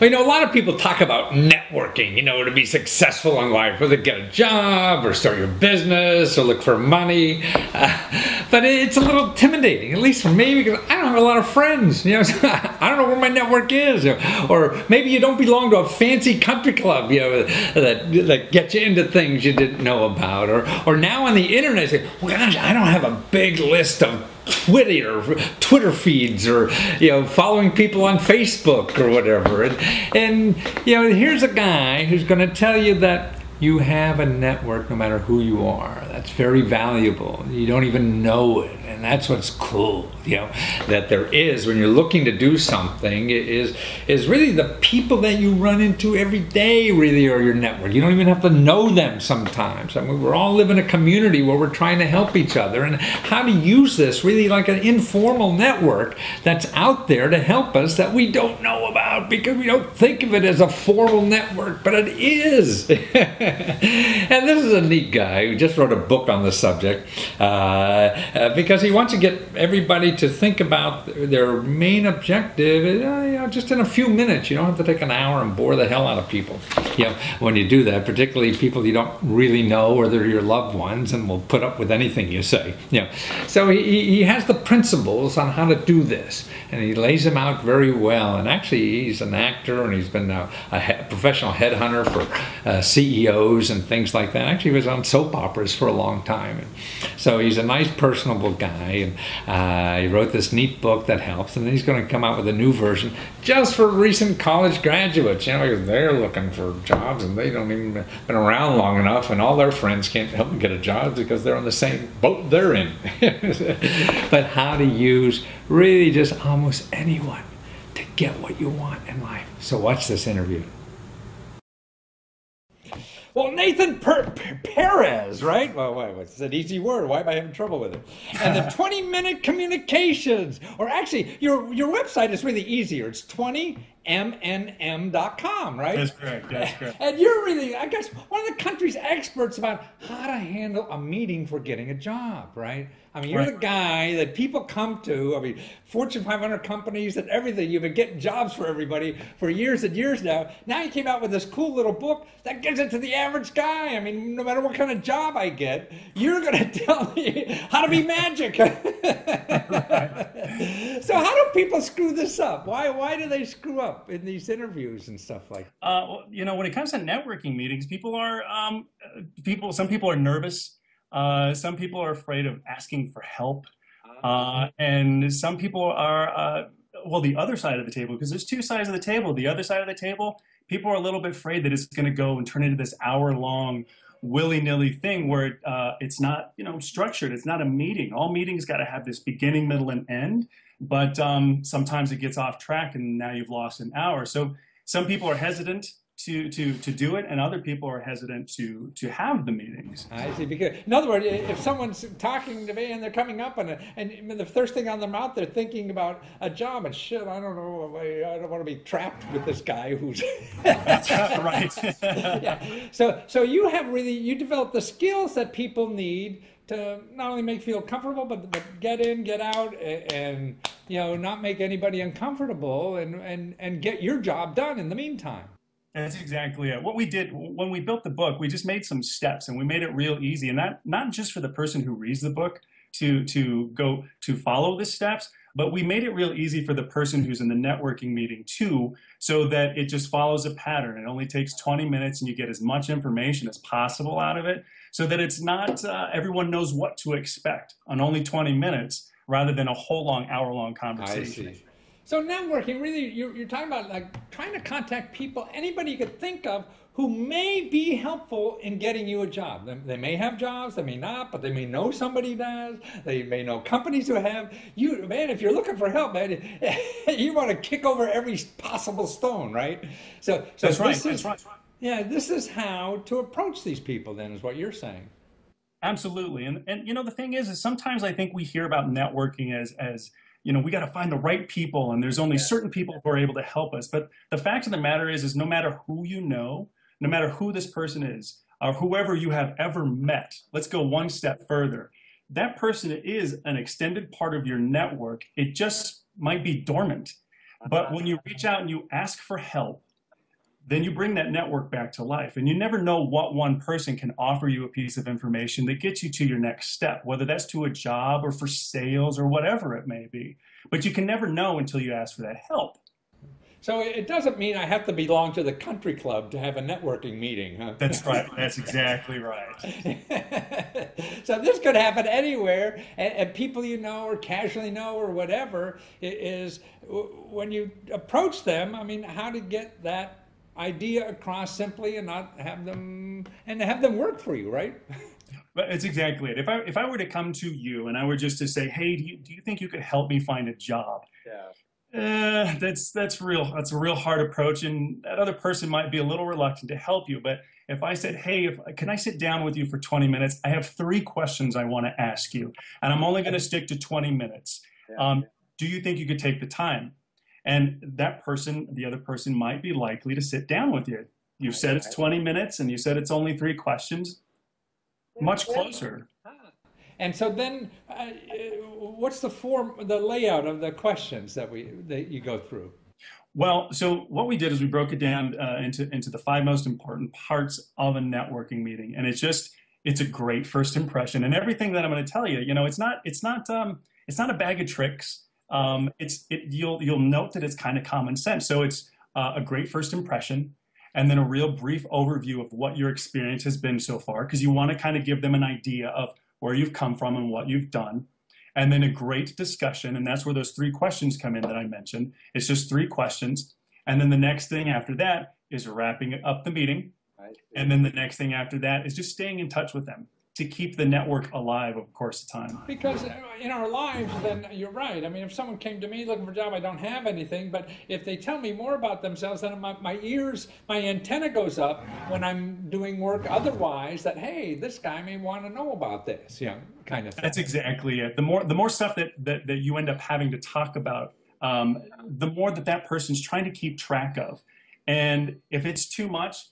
Well, a lot of people talk about networking, to be successful in life, whether get a job or start your business or look for money. But it's a little intimidating, at least for me, because I don't have a lot of friends. I don't know where my network is. Or maybe you don't belong to a fancy country club, that gets you into things you didn't know about. Or now on the internet, you say, well, gosh, I don't have a big list of Twitter feeds, or following people on Facebook or whatever, and here's a guy who's going to tell you that you have a network no matter who you are. That's very valuable. You don't even know it, and that's what's cool. That there is, when you're looking to do something, is really the people that you run into every day really are your network. You don't even have to know them sometimes. I mean, we're all live in a community where we're trying to help each other, and how to use this really like an informal network that's out there to help us that we don't know about because we don't think of it as a formal network, but it is. And this is a neat guy who just wrote a book on the subject because he wants to get everybody to think about their main objective, just in a few minutes. You don't have to take an hour and bore the hell out of people, when you do that, particularly people you don't really know, or they're your loved ones and will put up with anything you say. So he has the principles on how to do this, and he lays them out very well. And actually, he's an actor, and he's been a professional headhunter for CEOs and things like that. Actually, he was on soap operas for a long time. And so he's a nice, personable guy, and he wrote this neat book that helps, and then he's going to come out with a new version just for recent college graduates, because they're looking for jobs and they don't even been around long enough, and all their friends can't help them get a job because they're on the same boat they're in. But how to use really just almost anyone to get what you want in life. So watch this interview. Well, Nathan Perez, right? Well, it's an easy word. Why am I having trouble with it? And the 20-minute communications, or actually, your website is really easier. It's 20mnm.com, right? That's correct. And you're really, I guess, one of the country's experts about how to handle a meeting for getting a job, right? I mean, you're the guy that people come to. I mean, Fortune 500 companies and everything. You've been getting jobs for everybody for years and years now. Now you came out with this cool little book that gives it to the average guy. I mean, no matter what kind of job I get, you're going to tell me how to be magic. So how do people screw this up? Why do they screw up in these interviews and stuff like that? Well, when it comes to networking meetings, some people are nervous. Some people are afraid of asking for help. And some people are, the other side of the table, because there's two sides of the table. The other side of the table, people are a little bit afraid that it's going to go and turn into this hour-long willy-nilly thing where it's not, structured. It's not a meeting. All meetings got to have this beginning, middle, and end. But sometimes it gets off track, and now you've lost an hour. So some people are hesitant to do it, and other people are hesitant to have the meetings. I see. Because in other words, if someone's talking to me and they're coming up and the first thing on their mouth, they're thinking about a job, and shit, I don't know, I don't want to be trapped with this guy who's That's right. Yeah. So you developed the skills that people need to not only make feel comfortable, but get in, get out, and not make anybody uncomfortable, and get your job done in the meantime. That's exactly it. What we did when we built the book, we just made some steps, and we made it real easy. And that not just for the person who reads the book to go to follow the steps, but we made it real easy for the person who's in the networking meeting too, so that it just follows a pattern. It only takes 20 minutes, and you get as much information as possible out of it, so that it's not everyone knows what to expect on only 20 minutes rather than a whole hour-long conversation. I see. So networking, really, you're talking about like trying to contact people, anybody you could think of who may be helpful in getting you a job. They may have jobs, they may not, but they may know somebody does. They may know companies who have. Man, if you're looking for help, man, you want to kick over every possible stone, right? So that's right. That's right. Yeah, this is how to approach these people. Then is what you're saying. Absolutely, and the thing is sometimes I think we hear about networking as we got to find the right people, and there's only certain people who are able to help us. But the fact of the matter is no matter who you know, no matter who this person is, or whoever you have ever met, let's go one step further. That person is an extended part of your network. It just might be dormant. But when you reach out and you ask for help, then you bring that network back to life. And you never know what one person can offer you a piece of information that gets you to your next step, whether that's to a job or for sales or whatever it may be. But you can never know until you ask for that help. So it doesn't mean I have to belong to the country club to have a networking meeting, huh? That's right. That's exactly right. So this could happen anywhere, and people you know or casually know or whatever is when you approach them. I mean, how to get that idea across simply and not have them work for you, right? But it's exactly it. If I were to come to you and I were just to say, hey, do you think you could help me find a job? Yeah. That's a real hard approach, and that other person might be a little reluctant to help you. But if I said, hey, can I sit down with you for 20 minutes? I have 3 questions I want to ask you, and I'm only going to stick to 20 minutes. Do you think you could take the time? And the other person might be likely to sit down with you. You've said it's 20 minutes, and you said it's only 3 questions. Much closer. And so then, what's the layout of the questions that you go through? Well, so what we did is we broke it down into the 5 most important parts of a networking meeting, and it's a great first impression. And everything that I'm going to tell you, it's not a bag of tricks. You'll note that it's kind of common sense. So it's a great first impression, and then a real brief overview of what your experience has been so far, because you want to kind of give them an idea of where you've come from and what you've done. And then a great discussion, and that's where those 3 questions come in that I mentioned. It's just 3 questions. And then the next thing after that is wrapping up the meeting. And then the next thing after that is just staying in touch with them to keep the network alive over the course of time. Because in our lives, then you're right. I mean, if someone came to me looking for a job, I don't have anything. But if they tell me more about themselves, then my antenna goes up when I'm doing work otherwise that, hey, this guy may want to know about this, kind of thing. That's exactly it. The more stuff that you end up having to talk about, the more that person's trying to keep track of. And if it's too much,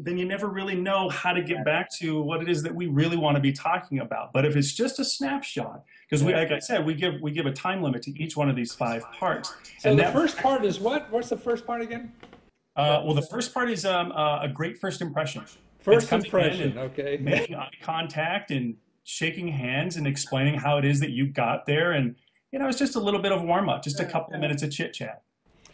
then you never really know how to get back to what it is that we really want to be talking about. But if it's just a snapshot, because like I said, we give a time limit to each one of these 5 parts. So the first part is what? What's the first part again? Well, the first part is a great first impression. First impression, okay. Making eye contact and shaking hands and explaining how it is that you got there. And, it's just a little bit of warm up, just a couple of minutes of chit chat.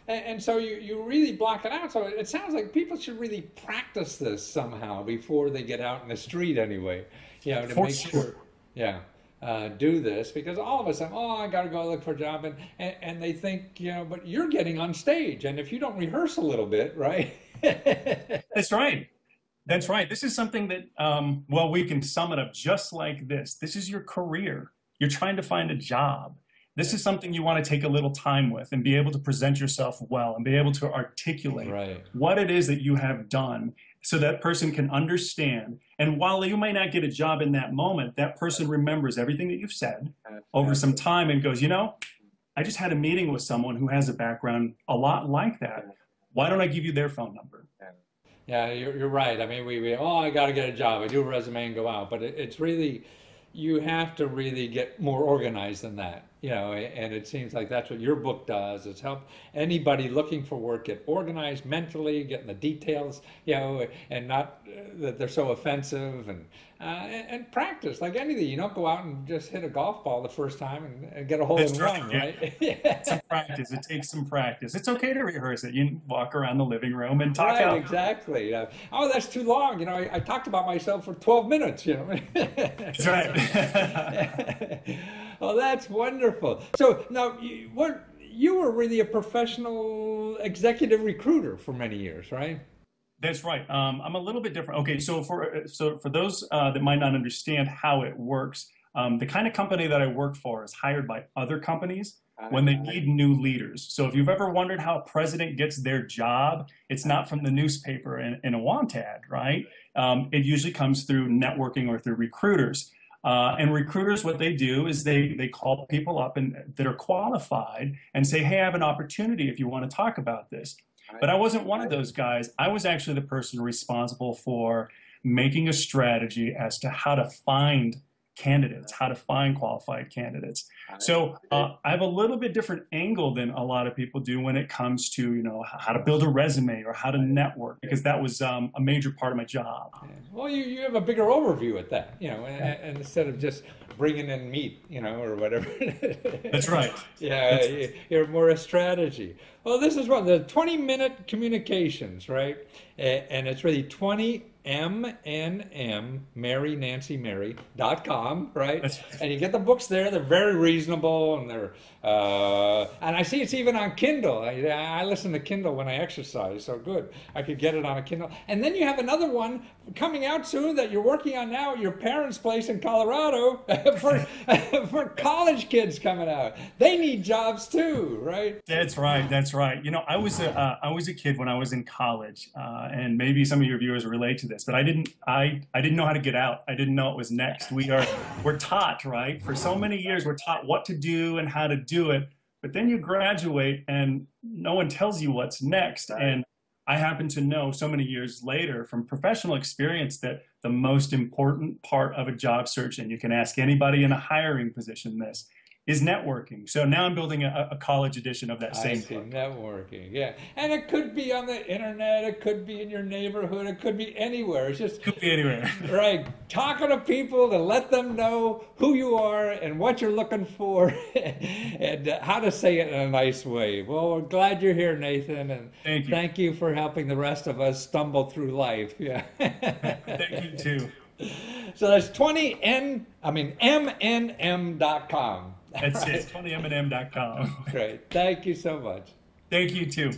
And so you really block it out. So it sounds like people should really practice this somehow before they get out in the street anyway, to make sure, do this. Because all of us say, I got to go look for a job. And they think, but you're getting on stage. And if you don't rehearse a little bit, right? That's right. That's right. This is something that, we can sum it up just like this. This is your career. You're trying to find a job. This is something you want to take a little time with and be able to present yourself well and be able to articulate what it is that you have done so that person can understand. And while you may not get a job in that moment, that person remembers everything that you've said over some time and goes, I just had a meeting with someone who has a background a lot like that. Why don't I give you their phone number? Yeah, you're right. I mean, I got to get a job. I do a resume and go out. But it's really, you have to really get more organized than that. And it seems like that's what your book does, is help anybody looking for work get organized mentally, getting the details, and not that they're so offensive, and practice like anything. You don't go out and just hit a golf ball the first time and get a hole in one, right? Some practice. It takes some practice. It's okay to rehearse it. You walk around the living room and talk out. Exactly. That's too long. I talked about myself for 12 minutes, That's right. Oh, that's wonderful. So now, you were really a professional executive recruiter for many years, right? That's right. I'm a little bit different. Okay, so for those that might not understand how it works, the kind of company that I work for is hired by other companies when they need new leaders. So if you've ever wondered how a president gets their job, it's not from the newspaper in a want ad, right? It usually comes through networking or through recruiters. And recruiters, what they do is they call people up that are qualified and say, hey, I have an opportunity if you want to talk about this. But I wasn't one of those guys. I was actually the person responsible for making a strategy as to how to find candidates, how to find qualified candidates. So I have a little bit different angle than a lot of people do when it comes to, how to build a resume or how to network, because that was a major part of my job. Well, you have a bigger overview at that, and instead of just bringing in meat, or whatever. That's right. Yeah, you're more a strategy. Well, this is what the 20-minute communications, right? And it's really 20MNM, Mary, Nancy, Mary.com, right? And you get the books there. They're very reasonable, and and I see it's even on Kindle. I listen to Kindle when I exercise, so good. I could get it on a Kindle. And then you have another one coming out soon that you're working on now at your parents' place in Colorado for college kids coming out. They need jobs too, right? That's right. That's right. I was a kid when I was in college, and maybe some of your viewers relate to this, but I didn't know how to get out. I didn't know what was next. We're taught, right? For so many years, we're taught what to do and how to do it, but then you graduate and no one tells you what's next. And I happen to know so many years later from professional experience that the most important part of a job search, and you can ask anybody in a hiring position this, is networking. So now I'm building a college edition of that same book. Networking, yeah. And it could be on the internet, it could be in your neighborhood, it could be anywhere. It could be anywhere. Right. Talking to people to let them know who you are and what you're looking for and how to say it in a nice way. Well, we're glad you're here, Nathan, and thank you for helping the rest of us stumble through life. Yeah. Thank you too. So that's MNM.com. That's right. It, 20mnm.com. Great. Thank you so much. Thank you too.